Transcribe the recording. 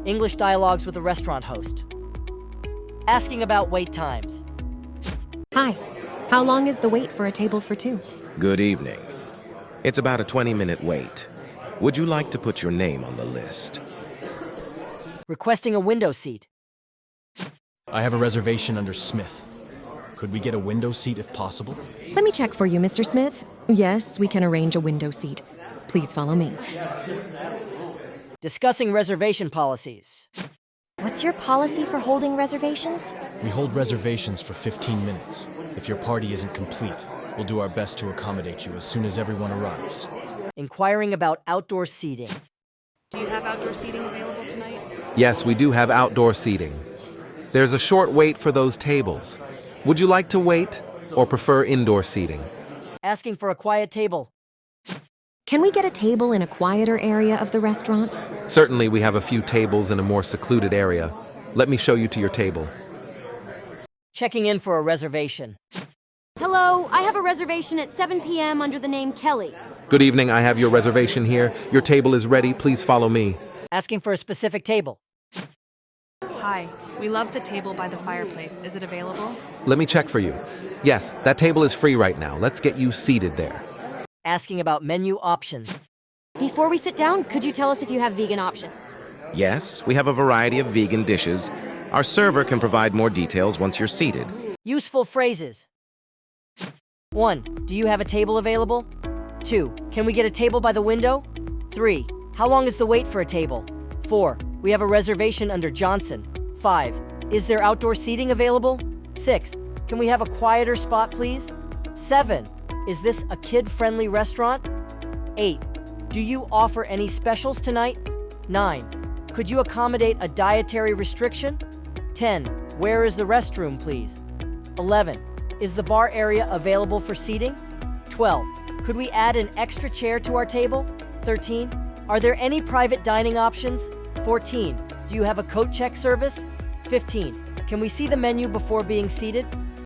English dialogues with a restaurant host. Asking about wait times. Hi. How long is the wait for a table for two? Good evening. It's about a 20-minute wait. Would you like to put your name on the list? Requesting a window seat. I have a reservation under Smith. Could we get a window seat if possible? Let me check for you, Mr. Smith. Yes, we can arrange a window seat. Please follow me. Discussing reservation policies. What's your policy for holding reservations? We hold reservations for 15 minutes. If your party isn't complete, we'll do our best to accommodate you as soon as everyone arrives. Inquiring about outdoor seating. Do you have outdoor seating available tonight? Yes, we do have outdoor seating. There's a short wait for those tables. Would you like to wait or prefer indoor seating? Asking for a quiet table. Can we get a table in a quieter area of the restaurant? Certainly, we have a few tables in a more secluded area. Let me show you to your table. Checking in for a reservation. Hello, I have a reservation at 7 p.m. under the name Kelly. Good evening, I have your reservation here. Your table is ready. Please follow me. Asking for a specific table. Hi, we love the table by the fireplace. Is it available? Let me check for you. Yes, that table is free right now. Let's get you seated there. Asking about menu options. Before we sit down, could you tell us if you have vegan options? Yes, we have a variety of vegan dishes. Our server can provide more details once you're seated. Useful phrases. 1. Do you have a table available? 2. Can we get a table by the window? 3. How long is the wait for a table? 4. We have a reservation under Johnson. 5. Is there outdoor seating available? 6. Can we have a quieter spot, please? 7. Is this a kid-friendly restaurant? 8. Do you offer any specials tonight? 9. Could you accommodate a dietary restriction? 10. Where is the restroom, please? 11. Is the bar area available for seating? 12. Could we add an extra chair to our table? 13. Are there any private dining options? 14. Do you have a coat check service? 15. Can we see the menu before being seated?